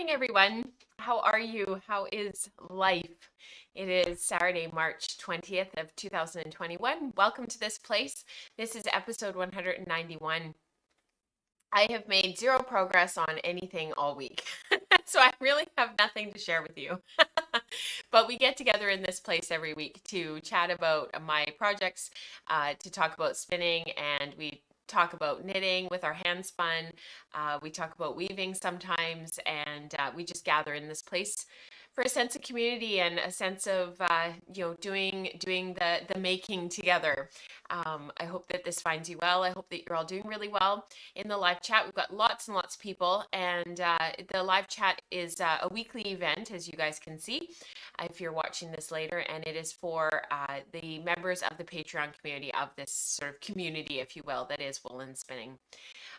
morning, everyone. How are you? How is life? It is Saturday, March 20th of 2021. Welcome to this place. This is episode 191. I have made zero progress on anything all week, so I really have nothing to share with you. But we get together in this place every week to chat about my projects, to talk about spinning, and we talk about knitting with our hand spun. We talk about weaving sometimes, and we just gather in this place for a sense of community and a sense of doing the making together. I hope that this finds you well. I hope that you're all doing really well. In the live chat, we've got lots and lots of people, and the live chat is a weekly event, as you guys can see, if you're watching this later, and it is for the members of the Patreon community of this sort of community, if you will, that is woolen spinning.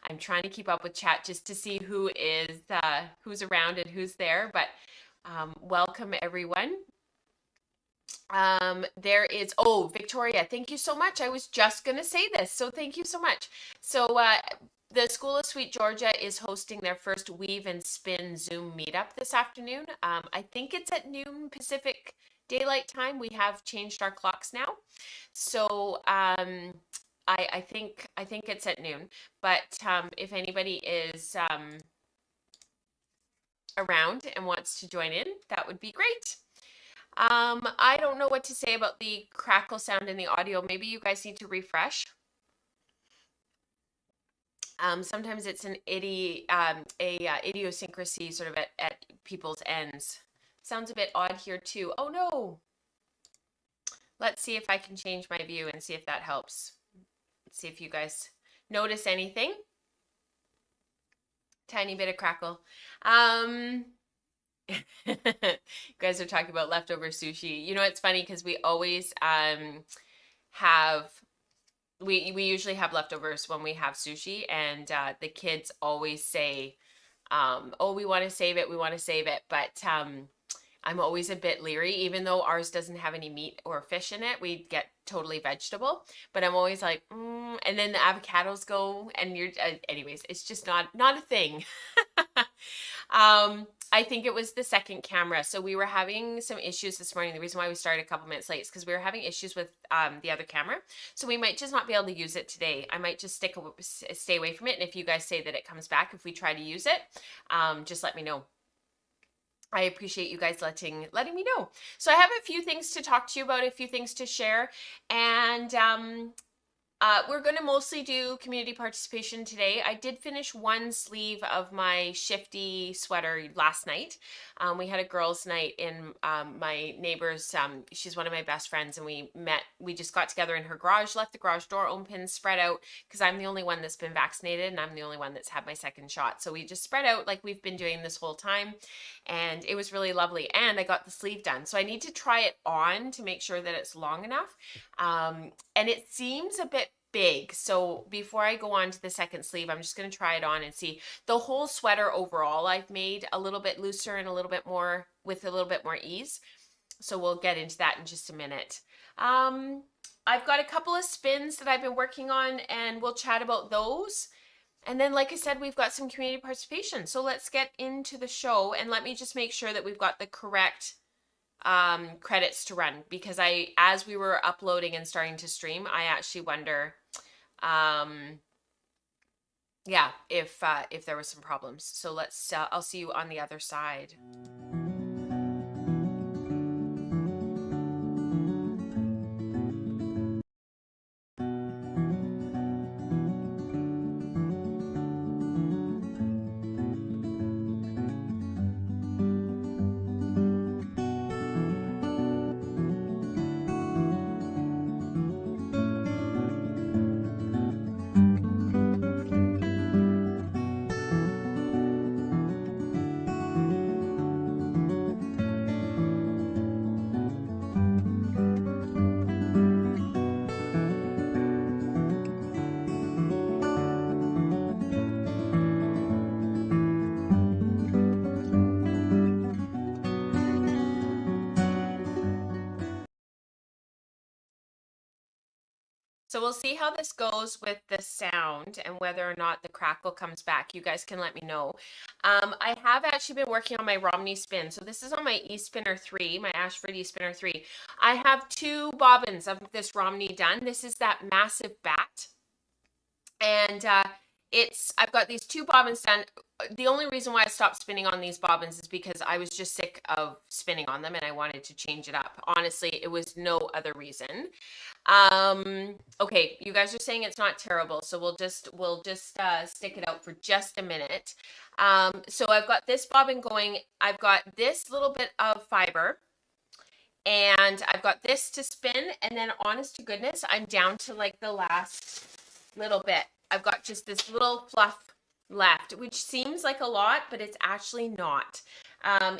I'm trying to keep up with chat just to see who's around and who's there, but welcome everyone. There is, oh, Victoria, thank you so much. I was just going to say this, so thank you so much. So the School of Sweet Georgia is hosting their first Weave and Spin Zoom meetup this afternoon. I think it's at noon Pacific Daylight Time. We have changed our clocks now. So I think it's at noon, but if anybody is around and wants to join in, that would be great. I don't know what to say about the crackle sound in the audio. Maybe you guys need to refresh. Sometimes it's an idiosyncrasy sort of at people's ends. Sounds a bit odd here too. Oh no. Let's see if I can change my view and see if that helps. Let's see if you guys notice anything. Tiny bit of crackle. You guys are talking about leftover sushi. You know, it's funny because we always we usually have leftovers when we have sushi, and the kids always say, oh, we want to save it, but I'm always a bit leery, even though ours doesn't have any meat or fish in it. We get totally vegetable, but I'm always like, and then the avocados go, and you're, anyways, it's just not a thing. I think it was the second camera. So we were having some issues this morning. The reason why we started a couple minutes late is because we were having issues with the other camera. So we might just not be able to use it today. I might just stay away from it. And if you guys say that it comes back, if we try to use it, just let me know. I appreciate you guys letting me know. So I have a few things to talk to you about, a few things to share, and we're going to mostly do community participation today. I did finish one sleeve of my Shifty sweater last night. We had a girls' night in my neighbor's, she's one of my best friends, and we just got together in her garage, left the garage door open, spread out, because I'm the only one that's been vaccinated, and I'm the only one that's had my second shot. So we just spread out like we've been doing this whole time, and it was really lovely, and I got the sleeve done. So I need to try it on to make sure that it's long enough, and it seems a bit big. So before I go on to the second sleeve, I'm just going to try it on and see. The whole sweater overall I've made a little bit looser and a little bit more with a little bit more ease. So we'll get into that in just a minute. I've got a couple of spins that I've been working on, and we'll chat about those. And then, like I said, we've got some community participation. So let's get into the show, and let me just make sure that we've got the correct credits to run, because as we were uploading and starting to stream, I actually wonder yeah, if there was some problems. So let's I'll see you on the other side. So we'll see how this goes with the sound and whether or not the crackle comes back. You guys can let me know. I have actually been working on my Romney spin. So this is on my E-Spinner 3, my Ashford E-Spinner 3. I have 2 bobbins of this Romney done. This is that massive bat. And I've got these 2 bobbins done. The only reason why I stopped spinning on these bobbins is because I was just sick of spinning on them and I wanted to change it up. Honestly, it was no other reason. Okay, you guys are saying it's not terrible, so we'll just stick it out for just a minute. So I've got this bobbin going. I've got this little bit of fiber and I've got this to spin, and then honest to goodness, I'm down to like the last little bit. I've got just this little fluff left, which seems like a lot, but it's actually not.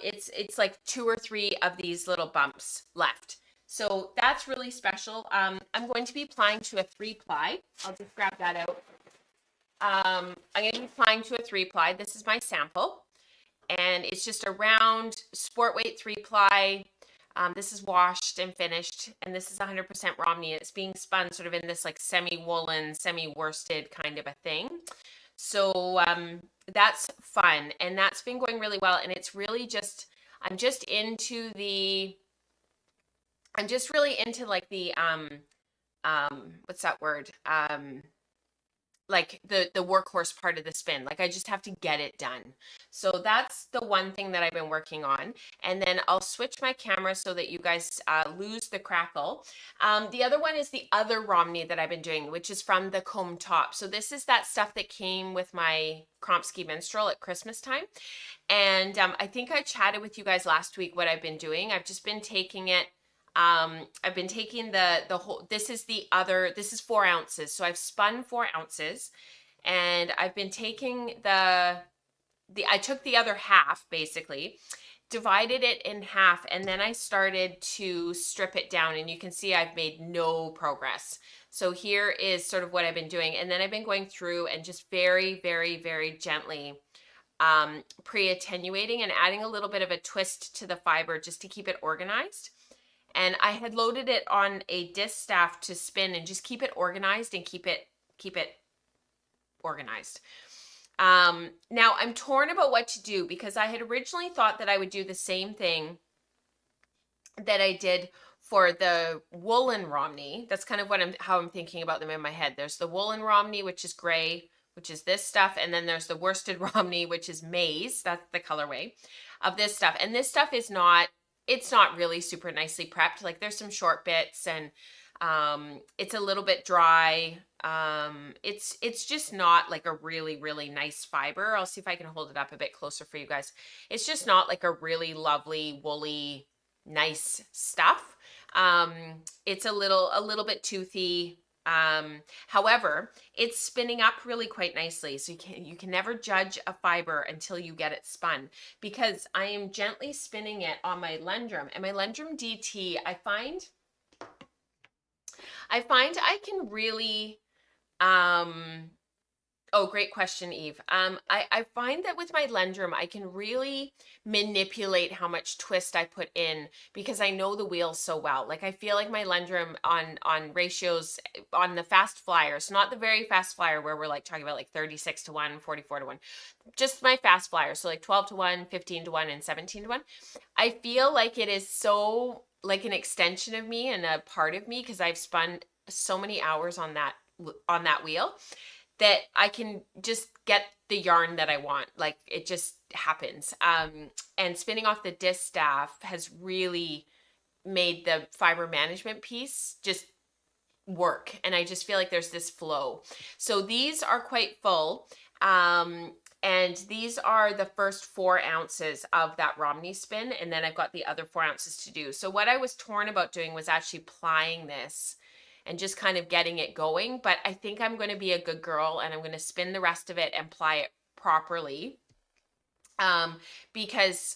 It's like 2 or 3 of these little bumps left. So that's really special. I'm going to be applying to a 3-ply. I'll just grab that out. I'm going to be applying to a 3-ply. This is my sample, and it's just a round sport weight 3-ply. This is washed and finished, and this is 100% Romney. It's being spun sort of in this like semi-woolen, semi-worsted kind of a thing. So that's fun, and that's been going really well. And it's really just, I'm just really into like the what's that word? Like the workhorse part of the spin. Like I just have to get it done. So that's the one thing that I've been working on. And then I'll switch my camera so that you guys lose the crackle. The other one is the other Romney that I've been doing, which is from the comb top. So this is that stuff that came with my Kromsky minstrel at Christmas time. And I think I chatted with you guys last week what I've been doing. I've just been taking it. I've been taking the whole, this is 4 ounces. So I've spun 4 ounces, and I've been taking I took the other half basically, divided it in half, and then I started to strip it down, and you can see I've made no progress. So here is sort of what I've been doing. And then I've been going through and just very, very, very gently pre-attenuating and adding a little bit of a twist to the fiber just to keep it organized. And I had loaded it on a distaff to spin and just keep it organized and keep it organized. Now I'm torn about what to do, because I had originally thought that I would do the same thing that I did for the woolen Romney. That's kind of how I'm thinking about them in my head. There's the woolen Romney, which is gray, which is this stuff. And then there's the worsted Romney, which is maize. That's the colorway of this stuff. And this stuff is not, it's not really super nicely prepped. Like there's some short bits, and it's a little bit dry. It's just not like a really, really nice fiber. I'll see if I can hold it up a bit closer for you guys. It's just not like a really lovely, woolly, nice stuff. It's a little bit toothy. However, it's spinning up really quite nicely. So you can never judge a fiber until you get it spun, because I am gently spinning it on my Lendrum, and my Lendrum DT, I find I can really, oh, great question, Eve. I find that with my Lendrum, I can really manipulate how much twist I put in, because I know the wheel so well. Like I feel like my Lendrum on ratios on the fast flyers, not the very fast flyer where we're like talking about like 36 to 1, 44 to 1, just my fast flyers. So like 12 to 1, 15 to 1, and 17 to 1. I feel like it is so like an extension of me and a part of me, because I've spun so many hours on that wheel, that I can just get the yarn that I want. Like it just happens. And spinning off the distaff has really made the fiber management piece just work. And I just feel like there's this flow. So these are quite full. And these are the first 4 ounces of that Romney spin. And then I've got the other 4 ounces to do. So what I was torn about doing was actually plying this and just kind of getting it going. But I think I'm going to be a good girl, and I'm going to spin the rest of it and ply it properly, because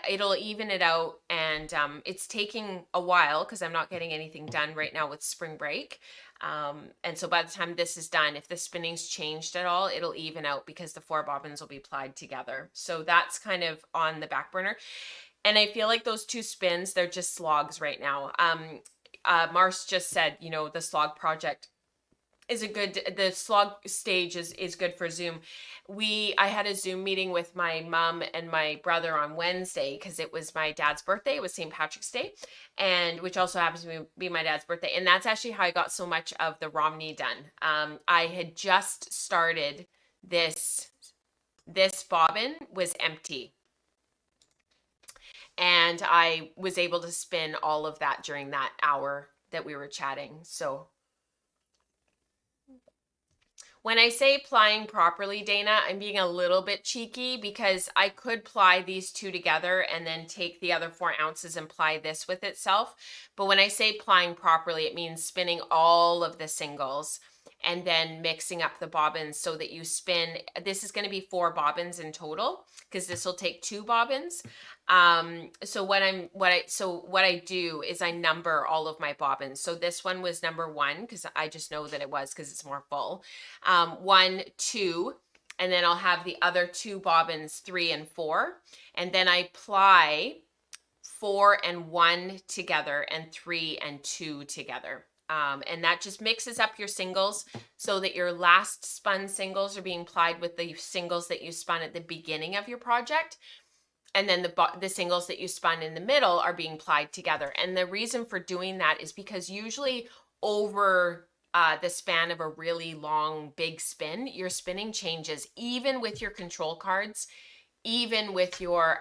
it'll even it out. And it's taking a while because I'm not getting anything done right now with spring break. And so by the time this is done, if the spinning's changed at all, it'll even out because the 4 bobbins will be plied together. So that's kind of on the back burner. And I feel like those 2 spins, they're just slogs right now. Mars just said, you know, the slog project is a good, the slog stage is good for Zoom. I had a Zoom meeting with my mom and my brother on Wednesday because it was my dad's birthday. It was St. Patrick's Day, and which also happens to be my dad's birthday. And that's actually how I got so much of the Romney done. I had just started this bobbin was empty, and I was able to spin all of that during that hour that we were chatting. So when I say plying properly, Dana, I'm being a little bit cheeky because I could ply these two together and then take the other 4 ounces and ply this with itself. But when I say plying properly, it means spinning all of the singles and then mixing up the bobbins so that you spin. This is going to be 4 bobbins in total because this will take 2 bobbins. So what I do is I number all of my bobbins. So this one was number 1 because I just know that it was because it's more full. 1, 2, and then I'll have the other 2 bobbins, 3 and 4, and then I ply 4 and 1 together and 3 and 2 together. And that just mixes up your singles so that your last spun singles are being plied with the singles that you spun at the beginning of your project. And then the singles that you spun in the middle are being plied together. And the reason for doing that is because usually over the span of a really long, big spin, your spinning changes, even with your control cards, even with your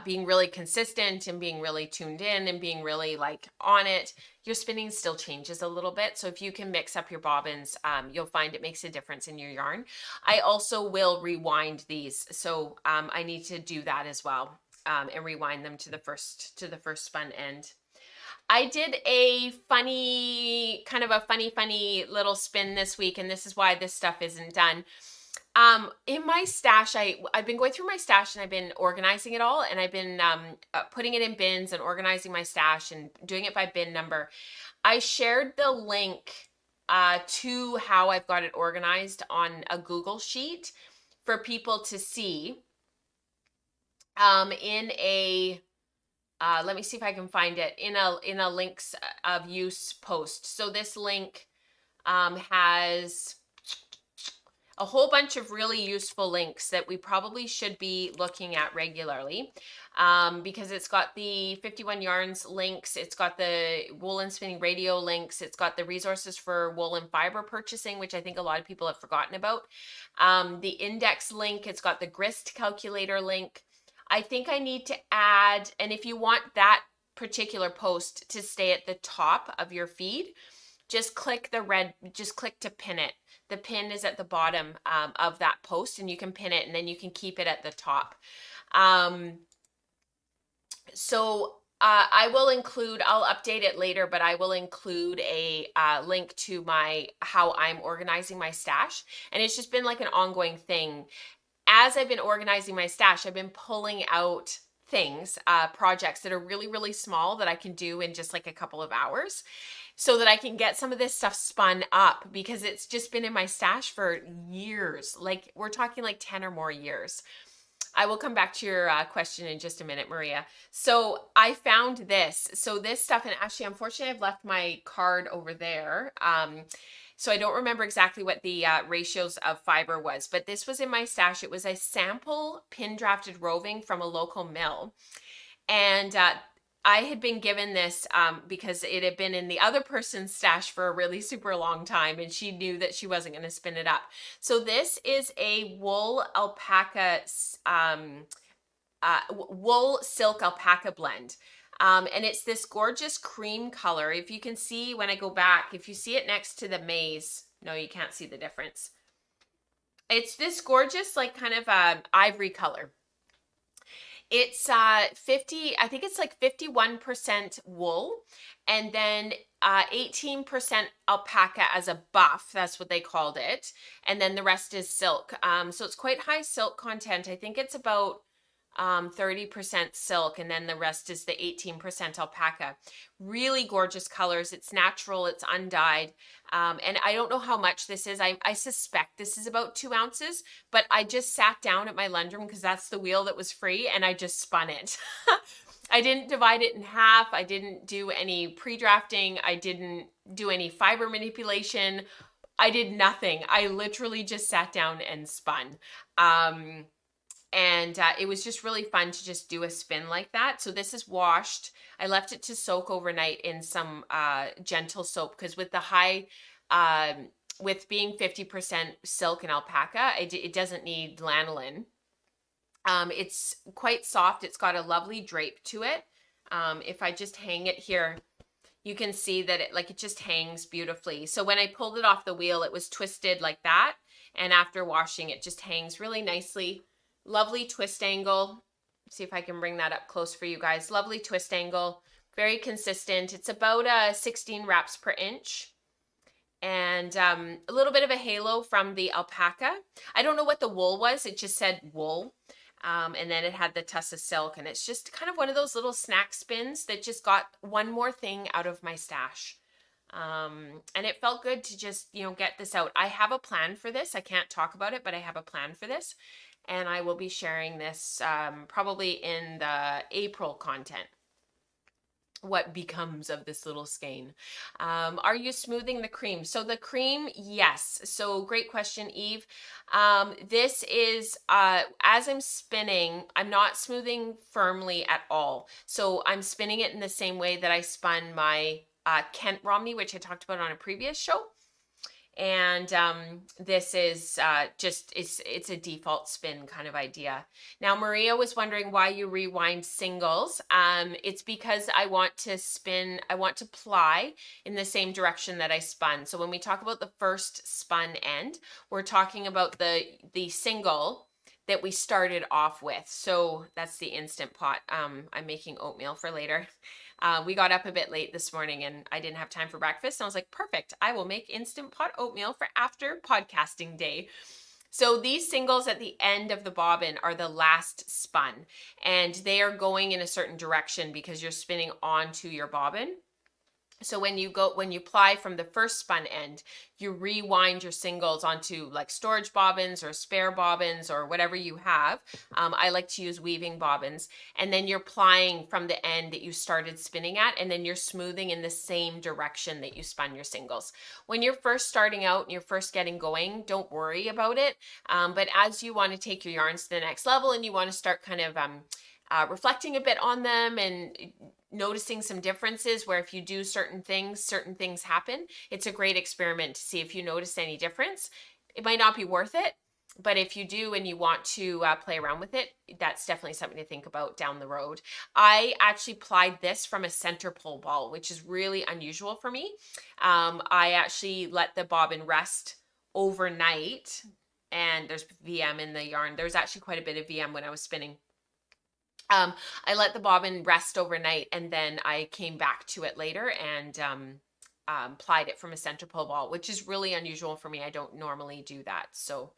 being really consistent and being really tuned in and being really like on it, your spinning still changes a little bit. So if you can mix up your bobbins, you'll find it makes a difference in your yarn. I also will rewind these. So I need to do that as well, and rewind them to the first spun end. I did a funny little spin this week, and this is why this stuff isn't done. In my stash, I've been going through my stash and I've been organizing it all, and I've been putting it in bins and organizing my stash and doing it by bin number. I shared the link to how I've got it organized on a Google sheet for people to see in a let me see if I can find it in a links of use post. So this link has a whole bunch of really useful links that we probably should be looking at regularly, because it's got the 51 yarns links, it's got the woolen spinning radio links, it's got the resources for woolen fiber purchasing, which I think a lot of people have forgotten about, the index link, it's got the grist calculator link. I think I need to add, and if you want that particular post to stay at the top of your feed, just click to pin it. The pin is at the bottom of that post, and you can pin it and then you can keep it at the top. So I will include, I'll update it later, but I will include a link to how I'm organizing my stash. And it's just been like an ongoing thing. As I've been organizing my stash, I've been pulling out things, projects that are really, really small that I can do in just like a couple of hours, so that I can get some of this stuff spun up, because it's just been in my stash for years. Like we're talking like 10 or more years. I will come back to your question in just a minute, Maria. So I found this. So this stuff, and actually, unfortunately, I've left my card over there. So I don't remember exactly what the ratios of fiber was, but this was in my stash. It was a sample pin drafted roving from a local mill. And I had been given this because it had been in the other person's stash for a really super long time, and she knew that she wasn't going to spin it up. So this is a wool silk alpaca blend. And it's this gorgeous cream color. If you can see when I go back, if you see it next to the maize, no, you can't see the difference. It's this gorgeous, like kind of ivory color. It's 50, I think it's like 51% wool, and then 18% alpaca as a buff. That's what they called it. And then the rest is silk. So it's quite high silk content. I think it's about 30% silk, and then the rest is the 18% alpaca. Really gorgeous colors. It's natural, it's undyed. And I don't know how much this is. I suspect this is about 2 ounces, but I just sat down at my Lundrum because that's the wheel that was free, and I just spun it. I didn't divide it in half. I didn't do any pre-drafting. I didn't do any fiber manipulation. I did nothing. I literally just sat down and spun. And it was just really fun to just do a spin like that. So this is washed. I left it to soak overnight in some gentle soap, because with the high, with being 50% silk and alpaca, it doesn't need lanolin. It's quite soft. It's got a lovely drape to it. If I just hang it here, you can see that it just hangs beautifully. So when I pulled it off the wheel, it was twisted like that. And after washing, it just hangs really nicely. Lovely twist angle. See if I can bring that up close for you guys. Lovely twist angle. Very consistent. It's about 16 wraps per inch. And a little bit of a halo from the alpaca. I don't know what the wool was. It just said wool. And then it had the tuss of silk. And it's just kind of one of those little snack spins that just got one more thing out of my stash. And it felt good to just, get this out. I have a plan for this. I can't talk about it, but I have a plan for this. And I will be sharing this probably in the April content. What becomes of this little skein. Are you smoothing the cream? So the cream, yes. So great question, Eve. This is, as I'm spinning, I'm not smoothing firmly at all. So I'm spinning it in the same way that I spun my Kent Romney, which I talked about on a previous show. And this is it's a default spin kind of idea. Now, Maria was wondering why you rewind singles. It's because I want to ply in the same direction that I spun. So when we talk about the first spun end, we're talking about the single that we started off with. So that's the Instant Pot. I'm making oatmeal for later. We got up a bit late this morning and I didn't have time for breakfast. And I was like, perfect. I will make Instant Pot oatmeal for after podcasting day. So these singles at the end of the bobbin are the last spun, and they are going in a certain direction because you're spinning onto your bobbin. So when you ply from the first spun end, you rewind your singles onto like storage bobbins or spare bobbins or whatever you have. I like to use weaving bobbins. And then you're plying from the end that you started spinning at, and then you're smoothing in the same direction that you spun your singles. When you're first starting out and you're first getting going, don't worry about it. But as you want to take your yarns to the next level and you want to start kind of reflecting a bit on them and noticing some differences where if you do certain things happen. It's a great experiment to see if you notice any difference. It might not be worth it, but if you do and you want to play around with it, that's definitely something to think about down the road. I actually plied this from a center pull ball, which is really unusual for me. I actually let the bobbin rest overnight, and there's VM in the yarn. There's actually quite a bit of VM when I was spinning. I let the bobbin rest overnight, and then I came back to it later and plied it from a center pull ball, which is really unusual for me. I don't normally do that. So,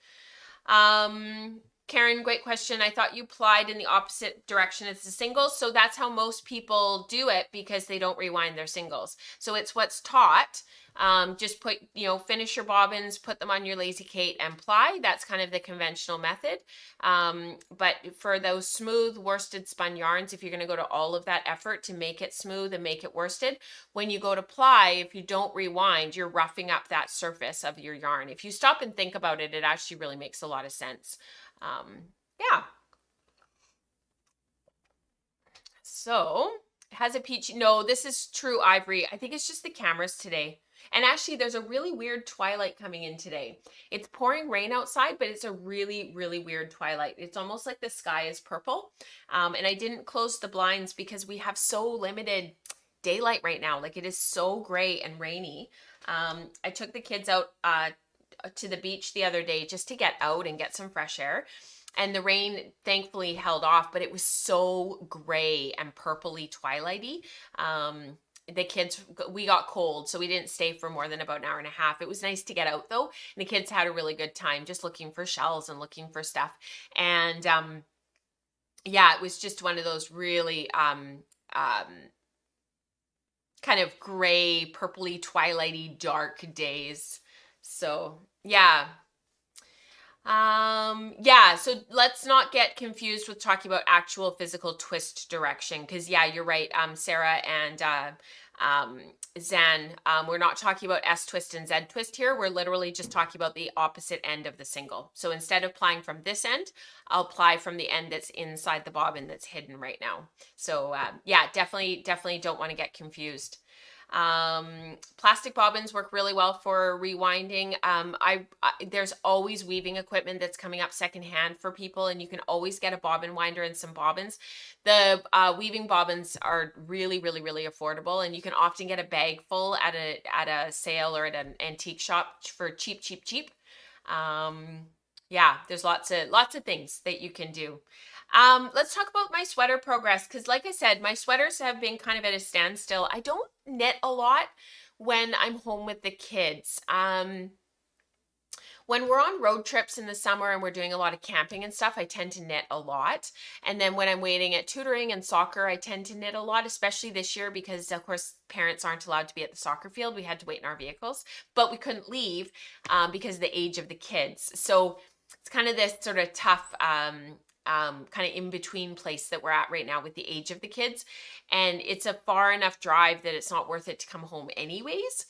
Karen, great question. I thought you plied in the opposite direction as the singles. So that's how most people do it because they don't rewind their singles. So it's what's taught. Just finish your bobbins, put them on your Lazy Kate and ply. That's kind of the conventional method. But for those smooth worsted spun yarns, if you're going to go to all of that effort to make it smooth and make it worsted, when you go to ply, if you don't rewind, you're roughing up that surface of your yarn. If you stop and think about it, it actually really makes a lot of sense. Yeah. So, has a peach. No, this is true ivory. I think it's just the cameras today. And actually, there's a really weird twilight coming in today. It's pouring rain outside, but it's a really, really weird twilight. It's almost like the sky is purple. And I didn't close the blinds because we have so limited daylight right now. Like, it is so gray and rainy. I took the kids out to the beach the other day just to get out and get some fresh air. And the rain thankfully held off, but it was so gray and purpley twilighty. The kids, we got cold, so we didn't stay for more than about an hour and a half. It was nice to get out though, and the kids had a really good time just looking for shells and looking for stuff. And yeah, it was just one of those really kind of gray, purpley, twilighty, dark days. So yeah. Yeah, so let's not get confused with talking about actual physical twist direction, because yeah, you're right, Sarah and um, Zan, we're not talking about S twist and Z twist here. We're literally just talking about the opposite end of the single. So instead of applying from this end, I'll apply from the end that's inside the bobbin that's hidden right now. So yeah, definitely don't want to get confused. Plastic bobbins work really well for rewinding. There's always weaving equipment that's coming up secondhand for people, and you can always get a bobbin winder and some bobbins. The weaving bobbins are really affordable, and you can often get a bag full at a sale or at an antique shop for cheap. Yeah, there's lots of things that you can do. Let's talk about my sweater progress, because like I said, my sweaters have been kind of at a standstill. I don't knit a lot when I'm home with the kids. When we're on road trips in the summer and we're doing a lot of camping and stuff, I tend to knit a lot. And then when I'm waiting at tutoring and soccer, I tend to knit a lot, especially this year because, of course, parents aren't allowed to be at the soccer field. We had to wait in our vehicles, but we couldn't leave because of the age of the kids. So it's kind of this sort of tough kind of in between place that we're at right now with the age of the kids. And it's a far enough drive that it's not worth it to come home anyways.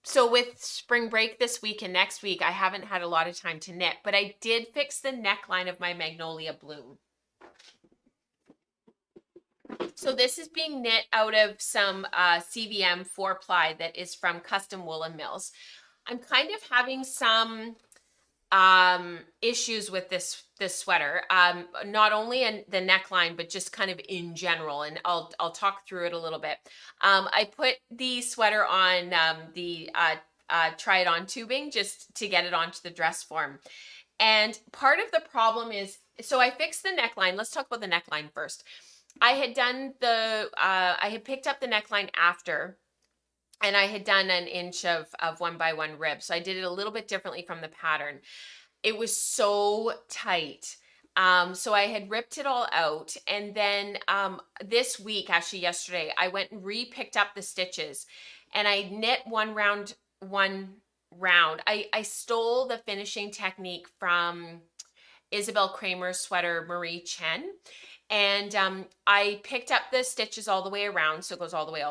So with spring break this week and next week, I haven't had a lot of time to knit, but I did fix the neckline of my magnolia bloom. So this is being knit out of some CVM 4-ply that is from Custom Woolen Mills. I'm kind of having some issues with this sweater, not only in the neckline but just kind of in general, and I'll talk through it a little bit. I put the sweater on the try it on tubing just to get it onto the dress form, and part of the problem is, so I fixed the neckline. Let's talk about the neckline first. I had done the I had picked up the neckline after, and I had done an inch of 1x1 rib. So I did it a little bit differently from the pattern. It was so tight. So I had ripped it all out. And then this week, actually yesterday, I went and re-picked up the stitches and I knit one round. I stole the finishing technique from Isabel Kramer's sweater, Marie Chen. And I picked up the stitches all the way around. So it goes all the way.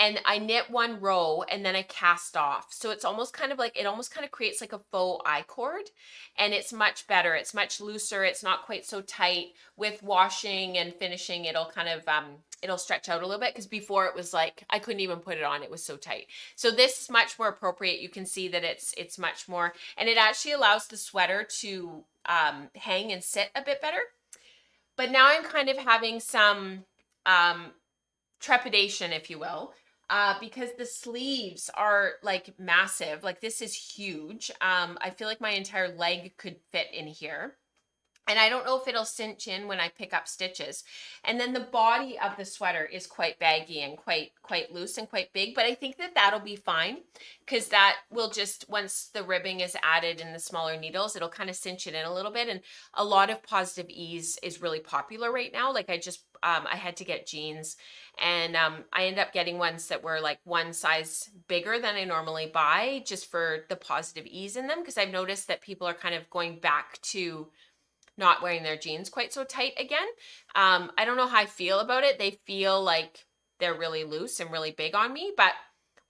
And I knit one row and then I cast off. So it's almost kind of like, it almost kind of creates like a faux I-cord, and it's much better. It's much looser. It's not quite so tight. With washing and finishing, it'll kind of, it'll stretch out a little bit, because before it was like, I couldn't even put it on. It was so tight. So this is much more appropriate. You can see that it's much more, and it actually allows the sweater to hang and sit a bit better. But now I'm kind of having some trepidation, if you will, because the sleeves are like massive. Like this is huge. I feel like my entire leg could fit in here. And I don't know if it'll cinch in when I pick up stitches. And then the body of the sweater is quite baggy and quite loose and quite big, but I think that that'll be fine, because that will just, once the ribbing is added in the smaller needles, it'll kind of cinch it in a little bit. And a lot of Positive Ease is really popular right now. Like I had to get jeans, and I ended up getting ones that were like one size bigger than I normally buy, just for the Positive Ease in them, because I've noticed that people are kind of going back to not wearing their jeans quite so tight again. I don't know how I feel about it. They feel like they're really loose and really big on me, but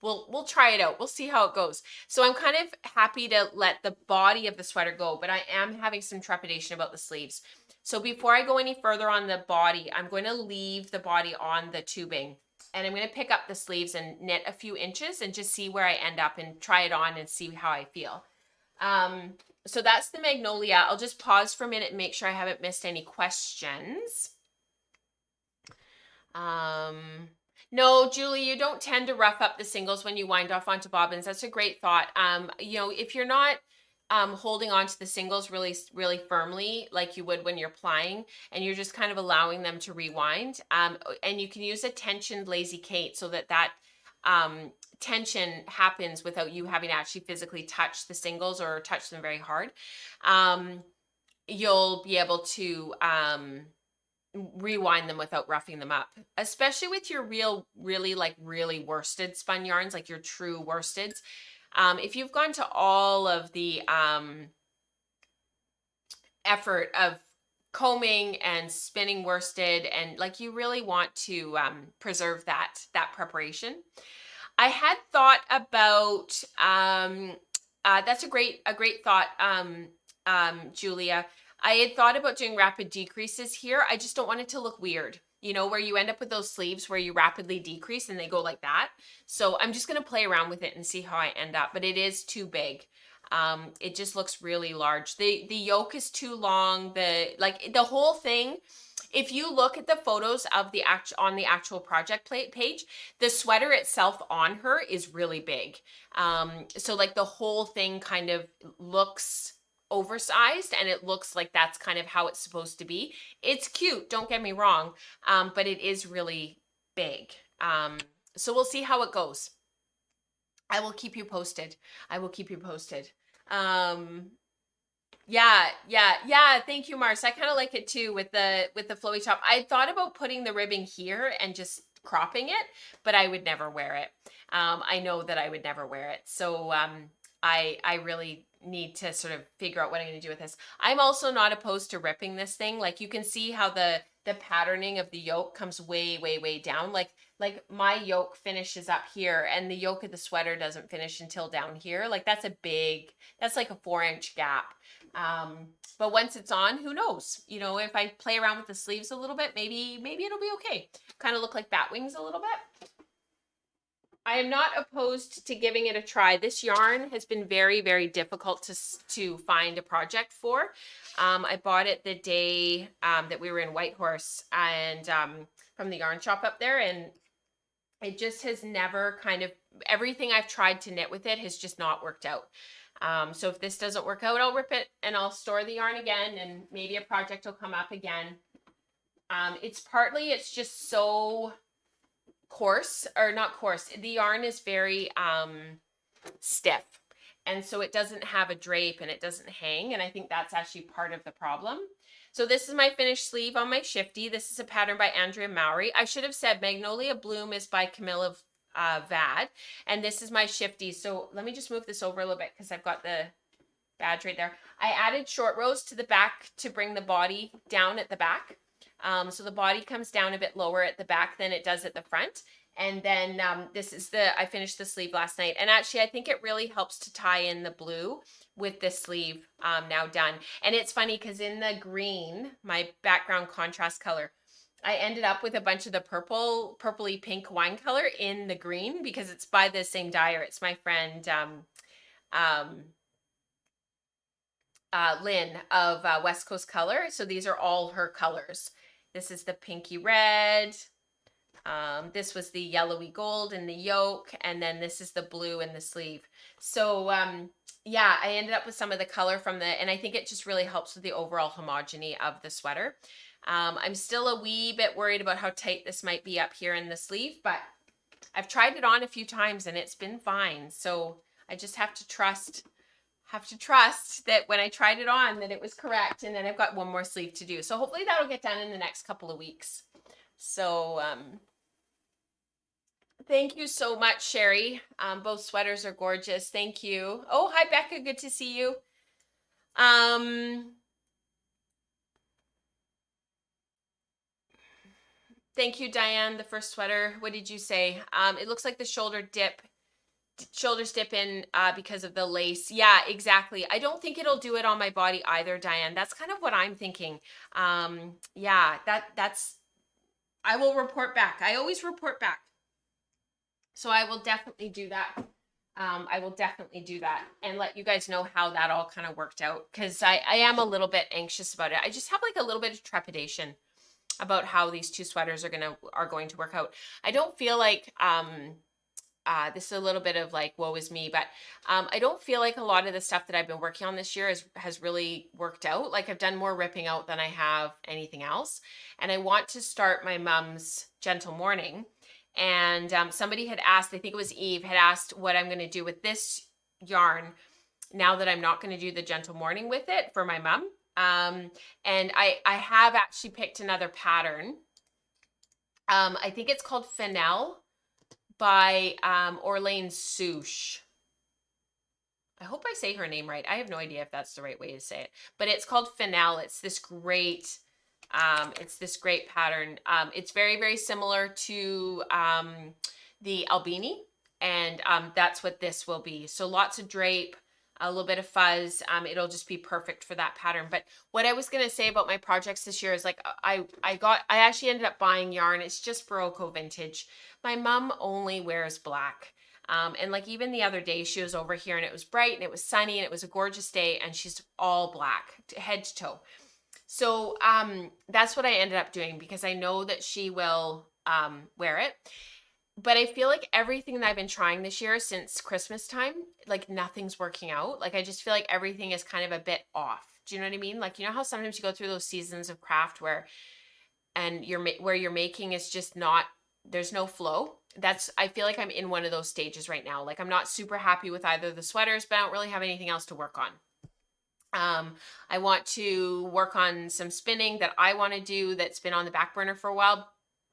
we'll try it out. We'll see how it goes. So I'm kind of happy to let the body of the sweater go, but I am having some trepidation about the sleeves. So before I go any further on the body, I'm going to leave the body on the tubing, and I'm going to pick up the sleeves and knit a few inches and just see where I end up and try it on and see how I feel. So that's the magnolia. I'll just pause for a minute and make sure I haven't missed any questions. No, Julie, you don't tend to rough up the singles when you wind off onto bobbins. That's a great thought. You know, if you're not holding on to the singles really firmly like you would when you're plying, and you're just kind of allowing them to rewind, and you can use a tensioned Lazy Kate so that tension happens without you having to actually physically touch the singles or touch them very hard. You'll be able to rewind them without roughing them up, especially with your really worsted spun yarns, like your true worsteds. If you've gone to all of the effort of combing and spinning worsted, and like you really want to preserve that preparation. I had thought about that's a great thought, Julia. I had thought about doing rapid decreases here. I just don't want it to look weird, you know, where you end up with those sleeves where you rapidly decrease and they go like that. So I'm just going to play around with it and see how I end up, but it is too big. It just looks really large. The yoke is too long. The whole thing, if you look at the photos of the actual project page, the sweater itself on her is really big. So like the whole thing kind of looks oversized, and it looks like that's kind of how it's supposed to be. It's cute, don't get me wrong, but it is really big. So we'll see how it goes. I will keep you posted. I will keep you posted. Yeah. Thank you, Mars. I kind of like it too with the flowy top. I thought about putting the ribbing here and just cropping it, but I would never wear it. I know that I would never wear it. So I really need to sort of figure out what I'm going to do with this. I'm also not opposed to ripping this thing. Like you can see how the patterning of the yoke comes way down. Like my yoke finishes up here, and the yoke of the sweater doesn't finish until down here. Like that's like a 4-inch gap. But once it's on, who knows? You know, if I play around with the sleeves a little bit, maybe it'll be okay. Kind of look like bat wings a little bit. I am not opposed to giving it a try. This yarn has been very difficult to find a project for. I bought it the day that we were in Whitehorse, and from the yarn shop up there, and it just has never everything I've tried to knit with it has just not worked out. So if this doesn't work out, I'll rip it and I'll store the yarn again, and maybe a project will come up again. It's just so coarse, or not coarse. The yarn is very stiff, and so it doesn't have a drape and it doesn't hang, and I think that's actually part of the problem. So this is my finished sleeve on my Shifty. This is a pattern by Andrea Mowry. I should have said Magnolia Bloom is by Camilla Vad, and this is my Shifty. So let me just move this over a little bit because I've got the badge right there. I added short rows to the back to bring the body down at the back. So the body comes down a bit lower at the back than it does at the front. And then I finished the sleeve last night. And actually, I think it really helps to tie in the blue with this sleeve now done. And it's funny because in the green, my background contrast color, I ended up with a bunch of the purpley pink wine color in the green because it's by the same dyer. It's my friend Lynn of West Coast Color. So these are all her colors. This is the pinky red. This was the yellowy gold in the yoke, and then this is the blue in the sleeve. So yeah, I ended up with some of the color and I think it just really helps with the overall homogeny of the sweater. I'm still a wee bit worried about how tight this might be up here in the sleeve, but I've tried it on a few times and it's been fine. So I just have to trust that when I tried it on that it was correct, and then I've got one more sleeve to do. So hopefully that'll get done in the next couple of weeks. So thank you so much, Sherry. Both sweaters are gorgeous. Thank you. Oh, hi, Becca. Good to see you. Thank you, Diane. The first sweater. What did you say? It looks like the shoulders dip in because of the lace. Yeah, exactly. I don't think it'll do it on my body either, Diane. That's kind of what I'm thinking. Yeah, I will report back. I always report back. So I will definitely do that. I will definitely do that and let you guys know how that all kind of worked out, because I am a little bit anxious about it. I just have like a little bit of trepidation about how these two sweaters are going to work out. I don't feel like this is a little bit of like woe is me, but I don't feel like a lot of the stuff that I've been working on this year has really worked out. Like I've done more ripping out than I have anything else, and I want to start my mom's Gentle Morning. And somebody had asked, I think it was Eve, had asked what I'm going to do with this yarn now that I'm not going to do the Gentle Morning with it for my mom. And I have actually picked another pattern. I think it's called Fennel by Orlane Souche. I hope I say her name right. I have no idea if that's the right way to say it, but it's called Fennel. It's this great pattern. It's very, very similar to the Albini, and that's what this will be. So lots of drape, a little bit of fuzz. It'll just be perfect for that pattern. But what I was gonna say about my projects this year is like I actually ended up buying yarn. It's just Barocco vintage. My mom only wears black. And like even the other day she was over here and it was bright and it was sunny and it was a gorgeous day and she's all black head to toe. So that's what I ended up doing because I know that she will wear it. But I feel like everything that I've been trying this year since Christmas time, like nothing's working out. Like I just feel like everything is kind of a bit off. Do you know what I mean? Like, you know how sometimes you go through those seasons of craft where you're making is just not, there's no flow. I feel like I'm in one of those stages right now. Like I'm not super happy with either of the sweaters, but I don't really have anything else to work on. I want to work on some spinning that I want to do that's been on the back burner for a while,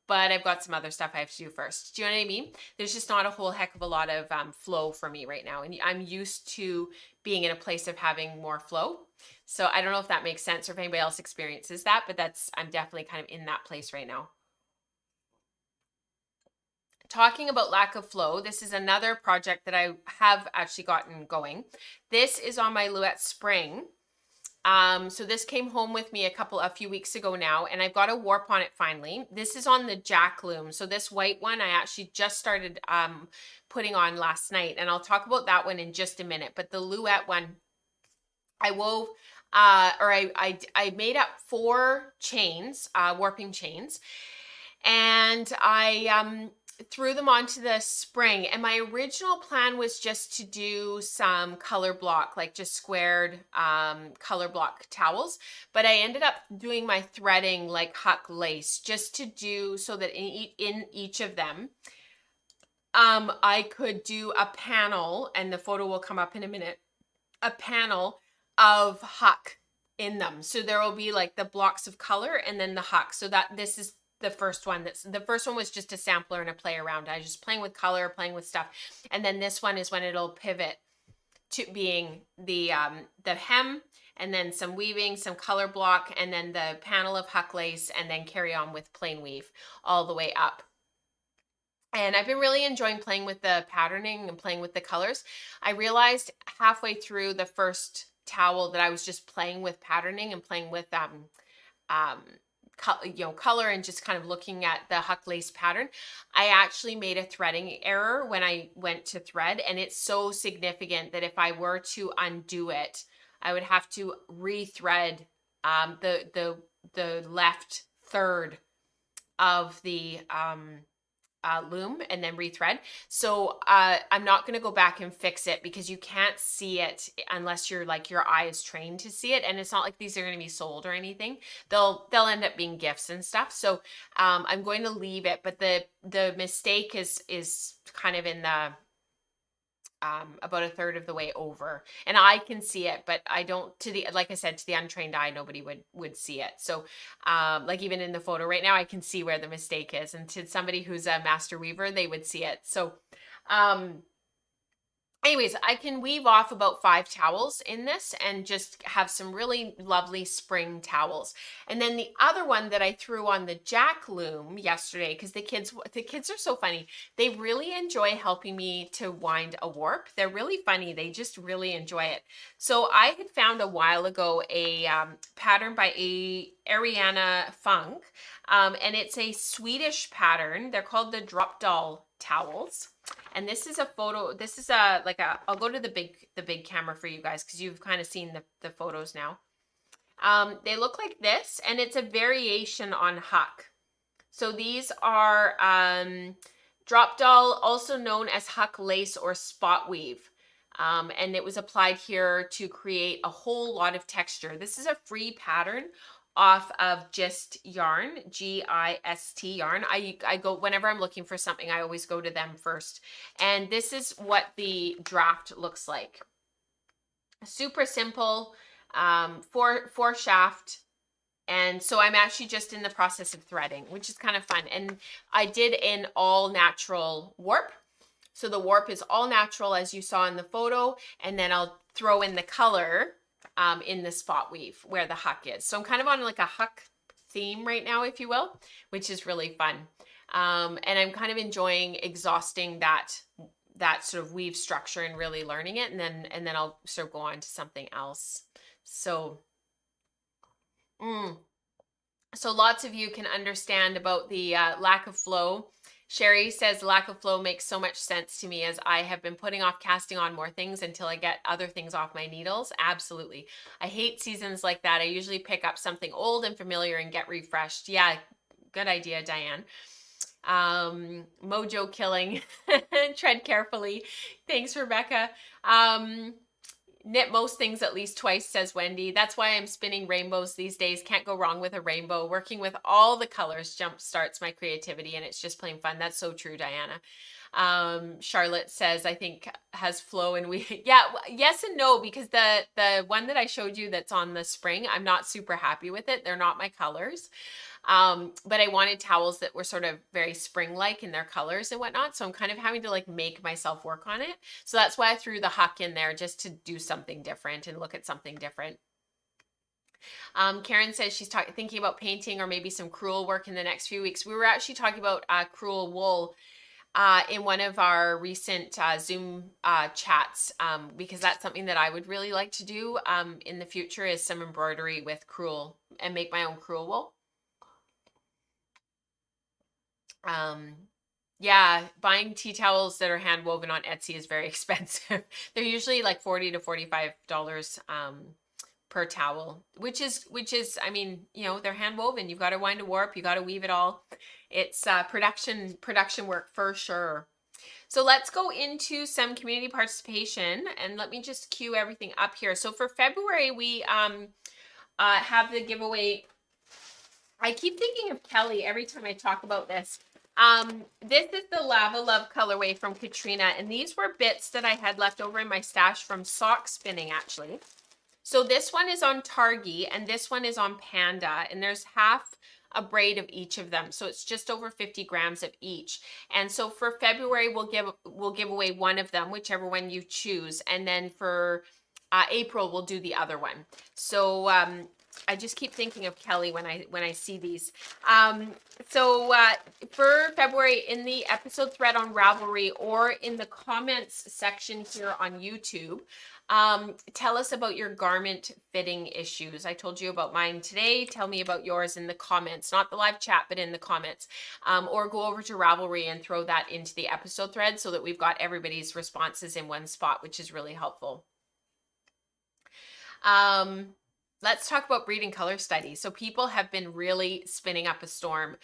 but I've got some other stuff I have to do first. Do you know what I mean? There's just not a whole heck of a lot of flow for me right now. And I'm used to being in a place of having more flow. So I don't know if that makes sense or if anybody else experiences that, but I'm definitely kind of in that place right now. Talking about lack of flow, this is another project that I have actually gotten going. This is on my Louette Spring. So this came home with me a few weeks ago now, and I've got a warp on it finally. This is on the Jack loom. So this white one I actually just started putting on last night, and I'll talk about that one in just a minute. But the Louette one, I wove, I made up 4 chains, warping chains, and I threw them onto the spring. And my original plan was just to do some color block, like just squared color block towels. But I ended up doing my threading like Huck lace just to do so that in each of them, I could do a panel, and the photo will come up in a minute, a panel of Huck in them. So there will be like the blocks of color and then the Huck. So that this is the first one. The first one was just a sampler and a play around. I was just playing with color, playing with stuff. And then this one is when it'll pivot to being the hem, and then some weaving, some color block, and then the panel of Huck lace, and then carry on with plain weave all the way up. And I've been really enjoying playing with the patterning and playing with the colors. I realized halfway through the first towel that I was just playing with patterning and playing with color and just kind of looking at the Huck lace pattern. I actually made a threading error when I went to thread, and it's so significant that if I were to undo it, I would have to rethread the left third of the loom and then rethread. So I'm not going to go back and fix it because you can't see it unless you're like your eye is trained to see it, and it's not like these are going to be sold or anything. They'll end up being gifts and stuff. So I'm going to leave it, but the mistake is kind of in the about a third of the way over, and I can see it, but I don't, like I said, to the untrained eye, nobody would see it. So like even in the photo right now, I can see where the mistake is, and to somebody who's a master weaver, they would see it. So anyways, I can weave off about 5 towels in this and just have some really lovely spring towels. And then the other one that I threw on the Jack loom yesterday, because the kids are so funny. They really enjoy helping me to wind a warp. They're really funny. They just really enjoy it. So I had found a while ago a pattern by Ariana Funk, and it's a Swedish pattern. They're called the Drop Doll towels. And this is a photo. This is I'll go to the big camera for you guys because you've kind of seen the photos now. They look like this, and it's a variation on Huck. So these are Drop Doll, also known as Huck lace or spot weave. And it was applied here to create a whole lot of texture. This is a free pattern off of Gist yarn, GIST yarn. I go, whenever I'm looking for something, I always go to them first. And this is what the draft looks like. Super simple, 4 shaft. And so I'm actually just in the process of threading, which is kind of fun. And I did an all natural warp. So the warp is all natural as you saw in the photo, and then I'll throw in the color in the spot weave where the huck is. So I'm kind of on like a huck theme right now, if you will, which is really fun. And I'm kind of enjoying exhausting that sort of weave structure and really learning it, and then I'll sort of go on to something else. So so lots of you can understand about the lack of flow. Sherry says lack of flow makes so much sense to me, as I have been putting off casting on more things until I get other things off my needles. Absolutely. I hate seasons like that. I usually pick up something old and familiar and get refreshed. Yeah, good idea, Diane. Mojo killing. Tread carefully. Thanks, Rebecca. Knit most things at least twice, says Wendy. That's why I'm spinning rainbows these days. Can't go wrong with a rainbow. Working with all the colors jump starts my creativity, and it's just plain fun. That's so true, Diana. Charlotte says, I think has flow, and we, yeah, yes and no, because the one that I showed you that's on the spring, I'm not super happy with it. They're not my colors. But I wanted towels that were sort of very spring-like in their colors and whatnot. So I'm kind of having to like make myself work on it. So that's why I threw the huck in there, just to do something different and look at something different. Karen says she's thinking about painting or maybe some crewel work in the next few weeks. We were actually talking about crewel wool in one of our recent Zoom chats, because that's something that I would really like to do in the future, is some embroidery with crewel and make my own crewel wool. Yeah, buying tea towels that are hand woven on Etsy is very expensive. They're usually like $40 to $45 per towel, which is, I mean, you know, they're hand woven. You've got to wind a warp, you got to weave it all. It's production work for sure. So let's go into some community participation, and let me just cue everything up here. So for February, we have the giveaway. I keep thinking of Kelly every time I talk about this. This is the Lava Love colorway from Katrina, and these were bits that I had left over in my stash from sock spinning, actually. So this one is on Targi, and this one is on Panda, and there's half a braid of each of them, so it's just over 50 grams of each. And so for February, we'll give away one of them, whichever one you choose, and then for April, we'll do the other one. So I just keep thinking of Kelly when I see these. So for February, in the episode thread on Ravelry or in the comments section here on YouTube, tell us about your garment fitting issues. I told you about mine today. Tell me about yours in the comments, not the live chat, but in the comments. Or go over to Ravelry and throw that into the episode thread so that we've got everybody's responses in one spot, which is really helpful. Let's talk about breeding color studies. So people have been really spinning up a storm.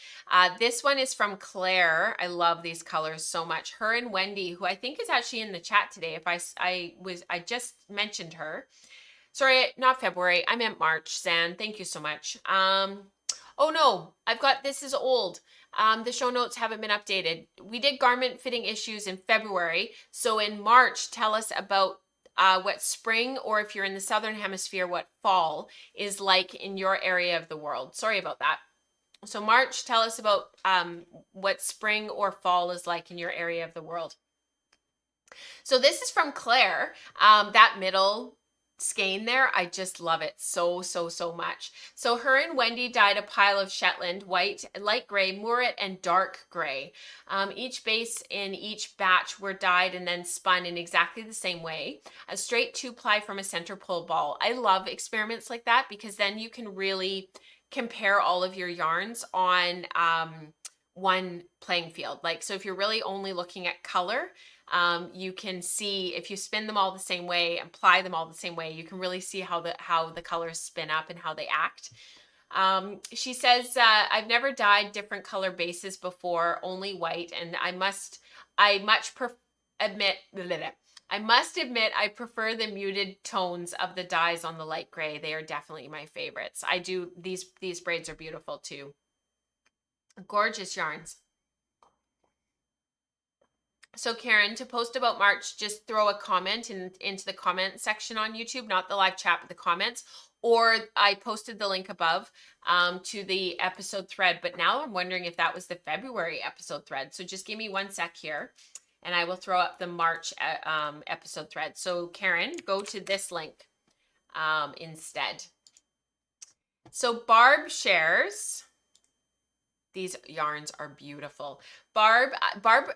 This one is from Claire. I love these colors so much. Her and Wendy, who I think is actually in the chat today. If I just mentioned her. Sorry, not February. I meant March. Zan, thank you so much. Oh no, this is old. The show notes haven't been updated. We did garment fitting issues in February. So in March, tell us about what spring, or if you're in the Southern Hemisphere, what fall is like in your area of the world. Sorry about that. So March, tell us about what spring or fall is like in your area of the world. So this is from Claire. That middle skein there, I just love it so much. So her and Wendy dyed a pile of Shetland, white, light gray, Murret, and dark gray. Each base in each batch were dyed and then spun in exactly the same way, a straight 2-ply from a center pull ball. I love experiments like that, because then you can really compare all of your yarns on one playing field. Like, so if you're really only looking at color, you can see, if you spin them all the same way and ply them all the same way, you can really see how the colors spin up and how they act. She says, I've never dyed different color bases before, only white, and I must admit I prefer the muted tones of the dyes on the light gray. They are definitely my favorites. I do, these braids are beautiful too. Gorgeous yarns. So Karen, to post about March, just throw a comment into the comment section on YouTube, not the live chat, but the comments. Or I posted the link above to the episode thread, but now I'm wondering if that was the February episode thread. So just give me one sec here. and I will throw up the March episode thread. So Karen, go to this link instead. So Barb shares. These yarns are beautiful. Barb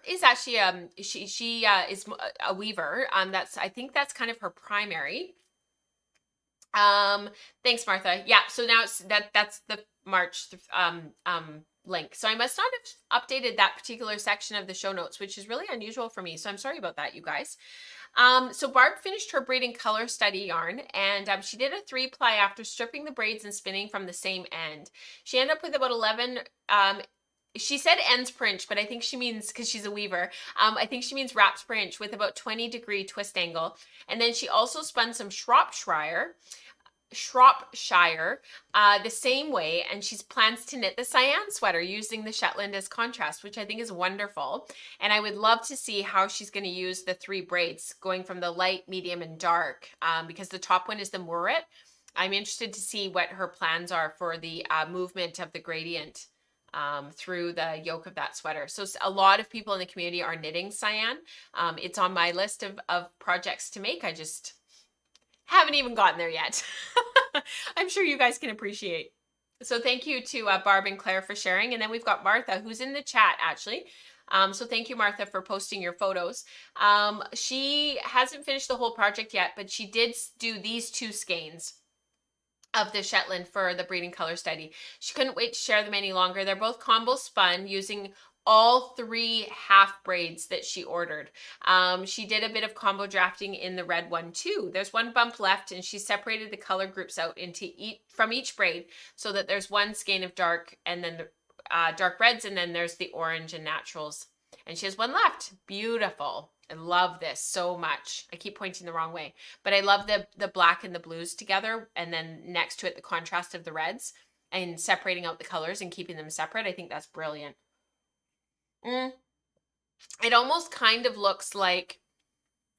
is actually she is a weaver. I think that's kind of her primary. Thanks, Martha. Yeah, so now that's the March link. So I must not have updated that particular section of the show notes, which is really unusual for me. So I'm sorry about that, you guys. So Barb finished her braiding color study yarn, and she did a 3-ply after stripping the braids and spinning from the same end. She ended up with about 11, she said ends per inch, but I think she means, because she's a weaver, I think she means wraps per inch with about 20-degree twist angle. And then she also spun some Shropshire, the same way, and she plans to knit the cyan sweater using the Shetland as contrast, which I think is wonderful. And I would love to see how she's going to use the 3 braids going from the light, medium, and dark, because the top one is the Mouret. I'm interested to see what her plans are for the movement of the gradient through the yoke of that sweater. So a lot of people in the community are knitting cyan. It's on my list of projects to make. I just haven't even gotten there yet. I'm sure you guys can appreciate. So thank you to Barb and Claire for sharing. And then we've got Martha, who's in the chat actually. So thank you, Martha, for posting your photos. She hasn't finished the whole project yet, but she did do these 2 skeins of the Shetland for the braiding color study. She couldn't wait to share them any longer. They're both combo spun using all 3 half braids that she ordered. She did a bit of combo drafting in the red one too. There's 1 bump left, and she separated the color groups out into from each braid so that there's 1 skein of dark, and then the dark reds, and then there's the orange and naturals. And she has 1 left. Beautiful. I love this so much. I keep pointing the wrong way, but I love the black and the blues together, and then next to it the contrast of the reds, and separating out the colors and keeping them separate. I think that's brilliant. It almost kind of looks like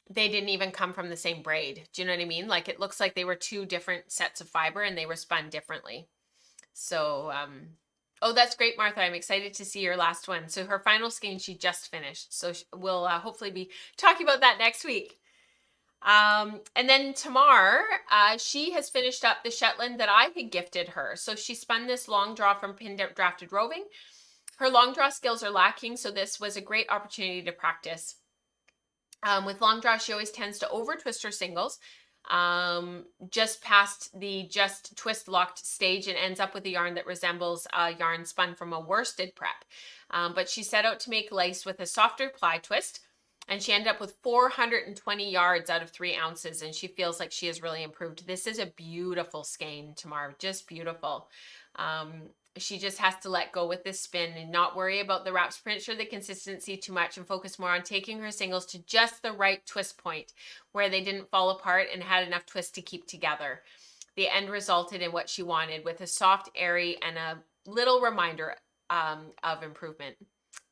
they didn't even come from the same braid. Do you know what I mean? Like it looks like they were 2 different sets of fiber and they were spun differently. So, oh, that's great, Martha. I'm excited to see your last one. So her final skein she just finished. So we'll hopefully be talking about that next week. And then Tamar, she has finished up the Shetland that I had gifted her. So she spun this long draw from Pin Drafted Roving. Her long draw skills are lacking, so this was a great opportunity to practice. With long draw, she always tends to over twist her singles just past the just twist locked stage, and ends up with a yarn that resembles a yarn spun from a worsted prep. But she set out to make lace with a softer ply twist, and she ended up with 420 yards out of 3 ounces, and she feels like she has really improved. This is a beautiful skein, Tamar, just beautiful. She just has to let go with this spin and not worry about the wraps print or the consistency too much, and focus more on taking her singles to just the right twist point where they didn't fall apart and had enough twist to keep together. The end resulted in what she wanted, with a soft, airy, and a little reminder of improvement.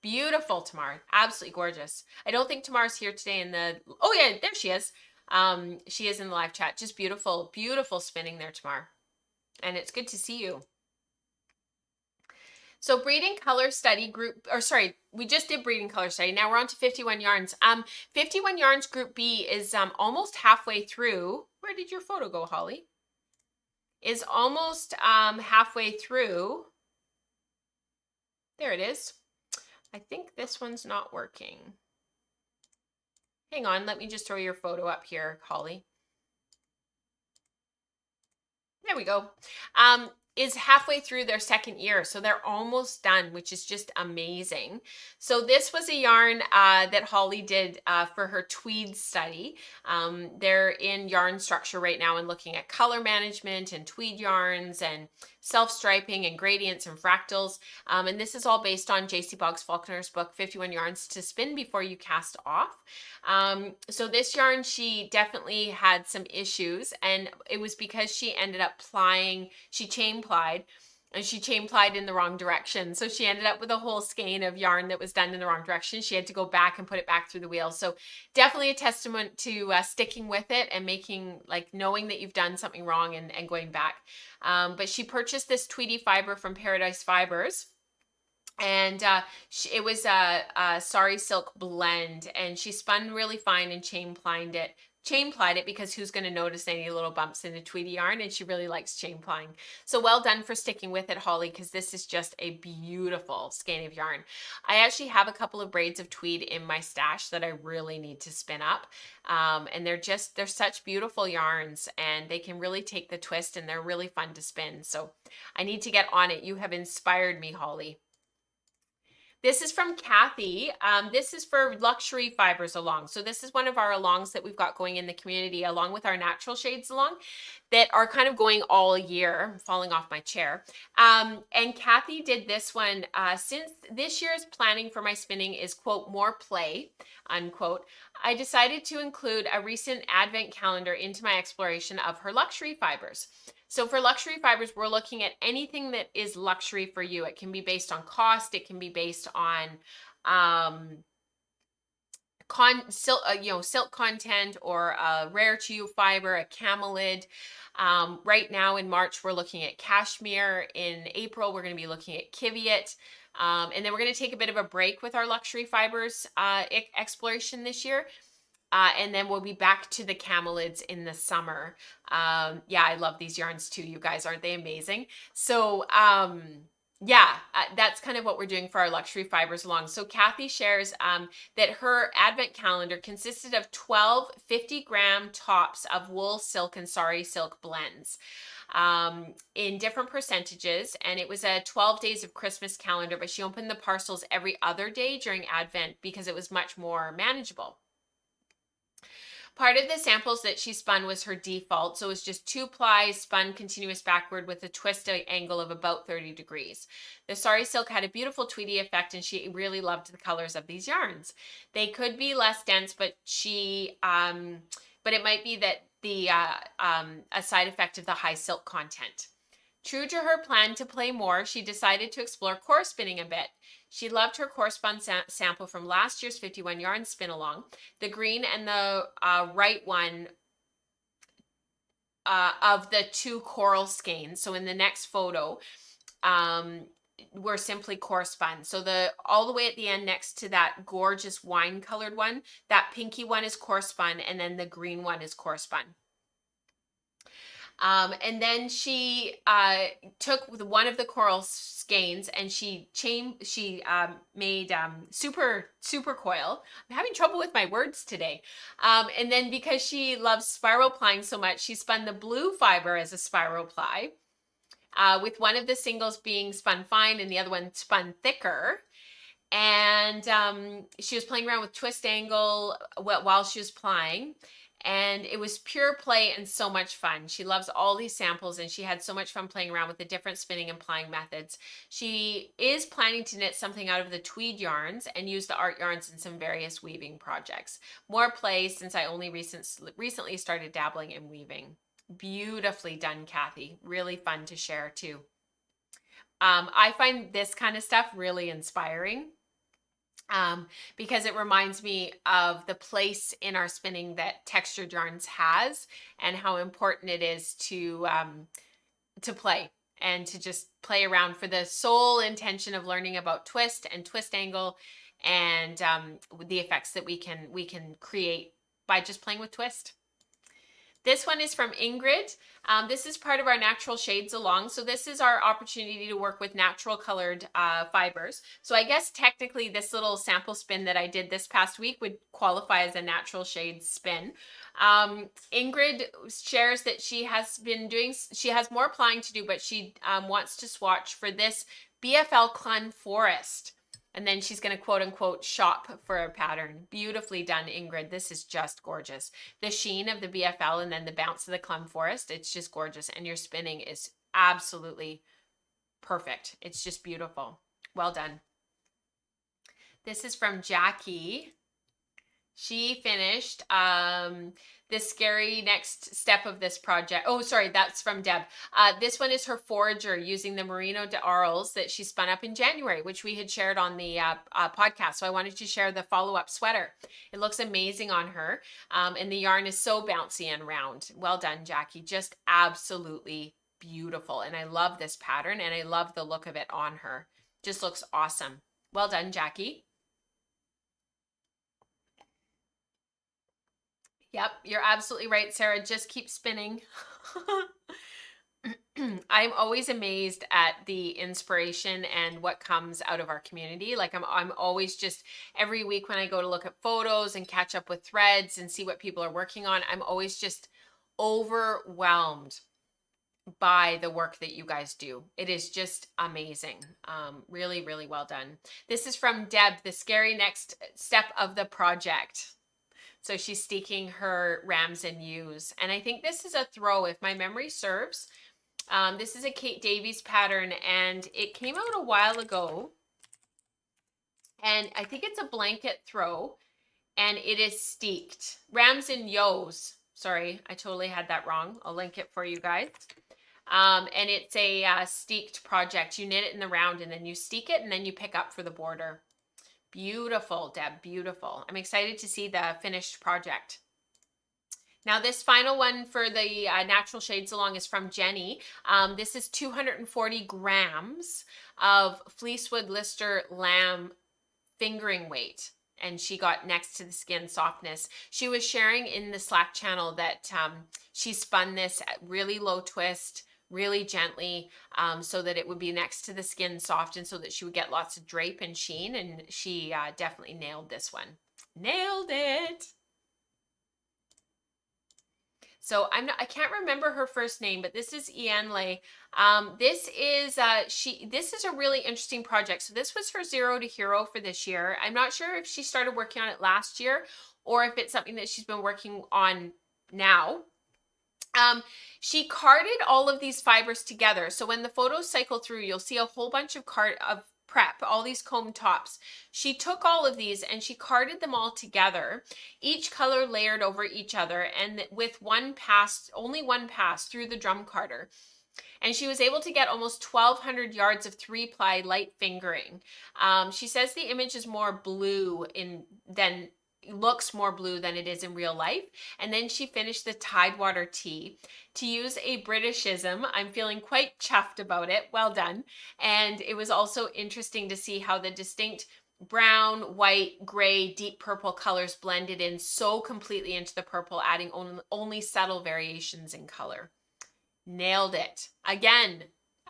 Beautiful, Tamar. Absolutely gorgeous. I don't think Tamar's here today in the... Oh yeah, there she is. She is in the live chat. Just beautiful, beautiful spinning there, Tamar. And it's good to see you. So braiding color study group, or sorry, we just did braiding color study. Now we're on to 51 yarns. 51 yarns group B is almost halfway through. Where did your photo go, Holly? Is almost halfway through. There it is. I think this one's not working. Hang on, let me just throw your photo up here, Holly. There we go. Is halfway through their 2nd year. So they're almost done, which is just amazing. So this was a yarn that Holly did for her tweed study. They're in yarn structure right now and looking at color management and tweed yarns and self-striping and gradients and fractals. And this is all based on JC Boggs Faulkner's book, 51 Yarns to Spin Before You Cast Off. So this yarn, she definitely had some issues, and it was because she ended up she chain plied, and she chain plied in the wrong direction. So she ended up with a whole skein of yarn that was done in the wrong direction. She had to go back and put it back through the wheel. So definitely a testament to sticking with it and knowing that you've done something wrong and going back. But she purchased this Tweedy fiber from Paradise Fibers. And it was a sari silk blend, and she spun really fine and chain plied it, because who's going to notice any little bumps in a Tweety yarn, and she really likes chain plying. So well done for sticking with it, Holly, because this is just a beautiful skein of yarn. I actually have a couple of braids of tweed in my stash that I really need to spin up, and they're such beautiful yarns, and they can really take the twist, and they're really fun to spin. So I need to get on it. You have inspired me, Holly. This is from Kathy. This is for luxury fibers along. So this is one of our alongs that we've got going in the community, along with our natural shades along, that are kind of going all year. I'm falling off my chair. And Kathy did this one. Since this year's planning for my spinning is, quote, more play, unquote, I decided to include a recent advent calendar into my exploration of her luxury fibers. So for luxury fibers, we're looking at anything that is luxury for you. It can be based on cost. It can be based on silk content, or a rare to you fiber, a camelid. Right now in March, we're looking at cashmere. In April, we're going to be looking at kiviot. And then we're going to take a bit of a break with our luxury fibers exploration this year. And then we'll be back to the camelids in the summer. Yeah, I love these yarns too, you guys. Aren't they amazing? So yeah, that's kind of what we're doing for our luxury fibers along. So Kathy shares that her advent calendar consisted of 12 50-gram tops of wool, silk, and sari silk blends in different percentages. And it was a 12 days of Christmas calendar, but she opened the parcels every other day during Advent because it was much more manageable. Part of the samples that she spun was her default, so it was just 2 plies spun continuous backward with a twist angle of about 30 degrees. The sari silk had a beautiful tweedy effect, and she really loved the colors of these yarns. They could be less dense, but but it might be that a side effect of the high silk content. True to her plan to play more, she decided to explore core spinning a bit. She loved her core spun sample from last year's 51 yarn spin along. The green and the right one of the 2 coral skeins. So in the next photo, were simply core spun. So all the way at the end next to that gorgeous wine colored one, that pinky one is core spun, and then the green one is core spun. And then she took one of the coral skeins and she made super coil. I'm having trouble with my words today. And then because she loves spiral plying so much, she spun the blue fiber as a spiral ply, with one of the singles being spun fine and the other one spun thicker. And she was playing around with twist angle while she was plying. And it was pure play and so much fun. She loves all these samples, and she had so much fun playing around with the different spinning and plying methods. She is planning to knit something out of the tweed yarns and use the art yarns in some various weaving projects. More play, since I only recently started dabbling in weaving. Beautifully done, Kathy. Really fun to share too. I find this kind of stuff really inspiring. Because it reminds me of the place in our spinning that textured yarns has, and how important it is to play and to just play around for the sole intention of learning about twist and twist angle, and the effects that we can create by just playing with twist. This one is from Ingrid. This is part of our natural shades along. So this is our opportunity to work with natural colored fibers. So I guess technically this little sample spin that I did this past week would qualify as a natural shades spin. Ingrid shares that she has more plying to do, but she wants to swatch for this BFL Clun Forest. And then she's going to quote unquote shop for a pattern. Beautifully done, Ingrid. This is just gorgeous. The sheen of the BFL and then the bounce of the Clun Forest, it's just gorgeous. And your spinning is absolutely perfect. It's just beautiful. Well done. This is from Jackie. She finished the scary next step of this project. Oh, sorry, that's from Deb. This one is her forager using the Merino de Arles that she spun up in January, which we had shared on the podcast. So I wanted to share the follow-up sweater. It looks amazing on her. And the yarn is so bouncy and round. Well done, Jackie. Just absolutely beautiful. And I love this pattern, and I love the look of it on her. Just looks awesome. Well done, Jackie. Yep, you're absolutely right, Sarah. Just keep spinning. I'm always amazed at the inspiration and what comes out of our community. Like I'm always just every week when I go to look at photos and catch up with threads and see what people are working on, I'm always just overwhelmed by the work that you guys do. It is just amazing. Really, really well done. This is from Deb, the scary next step of the project. So she's staking her rams and ewes. And I think this is a throw, if my memory serves. This is a Kate Davies pattern, and it came out a while ago. And I think it's a blanket throw, and it is steeked. Rams and ewes. Sorry, I totally had that wrong. I'll link it for you guys. And it's a steeked project. You knit it in the round, and then you steek it, and then you pick up for the border. Beautiful, Deb, beautiful. I'm excited to see the finished project. Now this final one for the Natural Shades Along is from Jenny. This is 240 grams of Fleecewood Lister lamb fingering weight. And she got next to the skin softness. She was sharing in the Slack channel that she spun this at really low twist, really gently, so that it would be next to the skin soft and so that she would get lots of drape and sheen. And she definitely nailed this one. Nailed it. So I can't remember her first name, but this is Ian Lay. This is a really interesting project. So this was her Zero to Hero for this year. I'm not sure if she started working on it last year or if it's something that she's been working on now. She carded all of these fibers together. So when the photos cycle through, you'll see a whole bunch of prep, all these comb tops. She took all of these and she carded them all together, each color layered over each other, and with only one pass through the drum carder. And she was able to get almost 1,200 yards of 3-ply light fingering. She says the image is more blue looks more blue than it is in real life. And then she finished the Tidewater tee. To use a Britishism, I'm feeling quite chuffed about it. Well done. And it was also interesting to see how the distinct brown, white, gray, deep purple colors blended in so completely into the purple, adding only subtle variations in color. Nailed it. Again,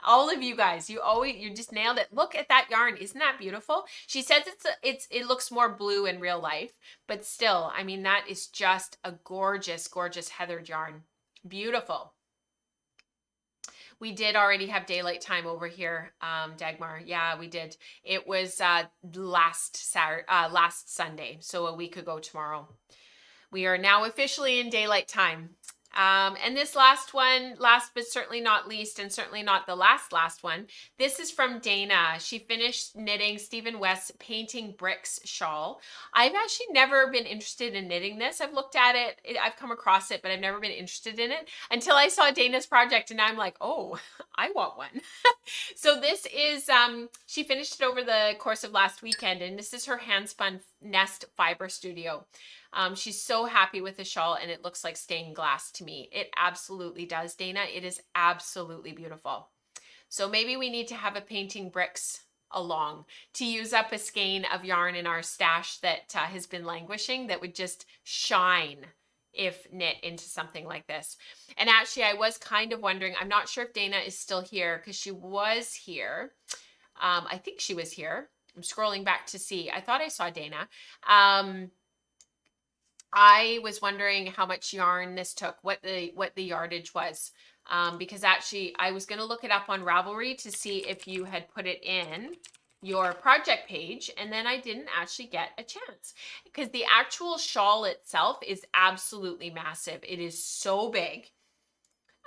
all of you guys, you just nailed it. Look at that yarn. Isn't that beautiful? She says it looks more blue in real life, but still, I mean, that is just a gorgeous, gorgeous heathered yarn. Beautiful. We did already have daylight time over here, Dagmar. Yeah, we did. It was last Sunday, so a week ago tomorrow. We are now officially in daylight time. And this last one, last but certainly not least, and certainly not the last one, this is from Dana. She finished knitting Stephen West's Painting Bricks shawl. I've actually never been interested in knitting this. I've looked at it, I've come across it, but I've never been interested in it until I saw Dana's project, and I'm like, oh, I want one. So this is, she finished it over the course of last weekend, and this is her handspun Nest Fiber Studio. She's so happy with the shawl, and it looks like stained glass to me. It absolutely does, Dana. It is absolutely beautiful. So maybe we need to have a Painting Bricks along to use up a skein of yarn in our stash that has been languishing, that would just shine if knit into something like this. And actually, I was kind of wondering, I'm not sure if Dana is still here, because she was here. I think she was here. I'm scrolling back to see. I thought I saw Dana. I was wondering how much yarn this took, what the yardage was, because actually I was going to look it up on Ravelry to see if you had put it in your project page, and then I didn't actually get a chance, because the actual shawl itself is absolutely massive. It is so big.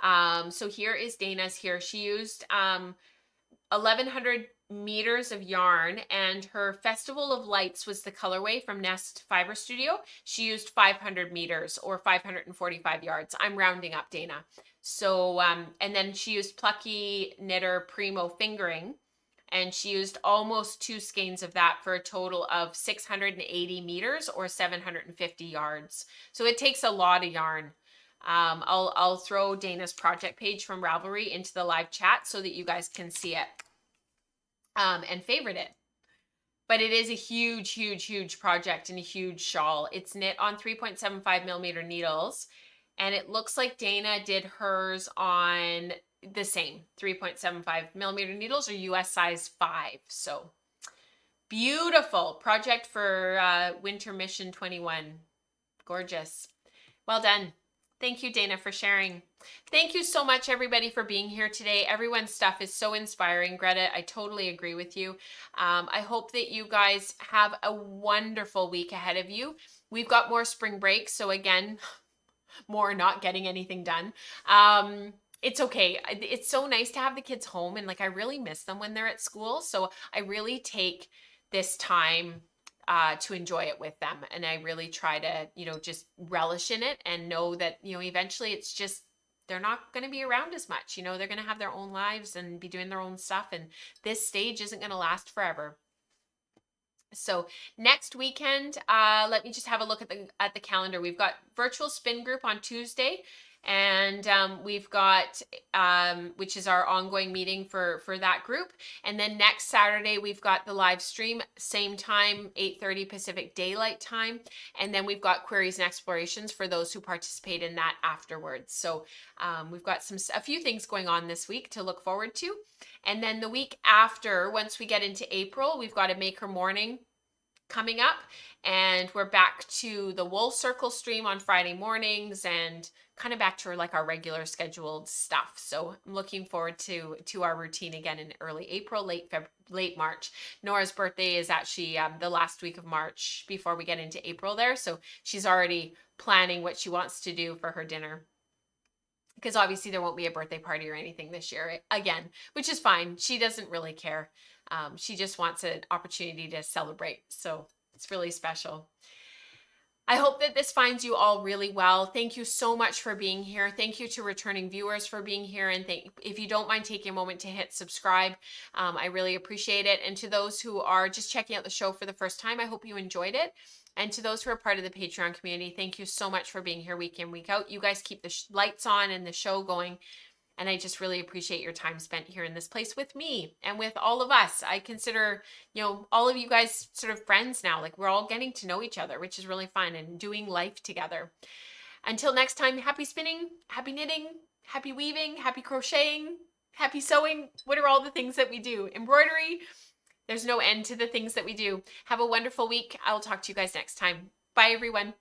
So here is Dana's here. She used 1,100 meters of yarn, and her Festival of Lights was the colorway from Nest Fiber Studio. She used 500 meters or 545 yards. I'm rounding up, Dana. So, and then she used Plucky Knitter Primo fingering, and she used almost 2 skeins of that for a total of 680 meters or 750 yards. So it takes a lot of yarn. I'll throw Dana's project page from Ravelry into the live chat so that you guys can see it. and favored it. But it is a huge, huge, huge project and a huge shawl. It's knit on 3.75 millimeter needles. And it looks like Dana did hers on the same 3.75 millimeter needles, or US size 5. So beautiful project for Winter Mission 21. Gorgeous. Well done. Thank you, Dana, for sharing. Thank you so much, everybody, for being here today. Everyone's stuff is so inspiring. Greta, I totally agree with you. I hope that you guys have a wonderful week ahead of you. We've got more spring break, so again, more not getting anything done. It's okay. It's so nice to have the kids home, and like I really miss them when they're at school. So I really take this time to enjoy it with them. And I really try to, just relish in it and know that, eventually it's just, they're not going to be around as much. They're going to have their own lives and be doing their own stuff. And this stage isn't going to last forever. So next weekend, let me just have a look at the calendar. We've got virtual spin group on Tuesday. And we've got, which is our ongoing meeting for that group. And then next Saturday, we've got the live stream, same time, 8:30 Pacific Daylight Time. And then we've got queries and explorations for those who participate in that afterwards. So we've got a few things going on this week to look forward to. And then the week after, once we get into April, we've got a Maker Morning coming up, and we're back to the Wool Circle stream on Friday mornings and kind of back to like our regular scheduled stuff. So I'm looking forward to our routine again in early April, late March. Nora's birthday is actually the last week of March before we get into April there. So she's already planning what she wants to do for her dinner, because obviously there won't be a birthday party or anything this year again, which is fine. She doesn't really care. She just wants an opportunity to celebrate. So it's really special. I hope that this finds you all really well. Thank you so much for being here. Thank you to returning viewers for being here. And if you don't mind taking a moment to hit subscribe, I really appreciate it. And to those who are just checking out the show for the first time, I hope you enjoyed it. And to those who are part of the Patreon community, thank you so much for being here week in, week out. You guys keep the lights on and the show going. And I just really appreciate your time spent here in this place with me and with all of us. I consider, all of you guys sort of friends now. Like, we're all getting to know each other, which is really fun, and doing life together. Until next time, happy spinning, happy knitting, happy weaving, happy crocheting, happy sewing. What are all the things that we do? Embroidery. There's no end to the things that we do. Have a wonderful week. I'll talk to you guys next time. Bye, everyone.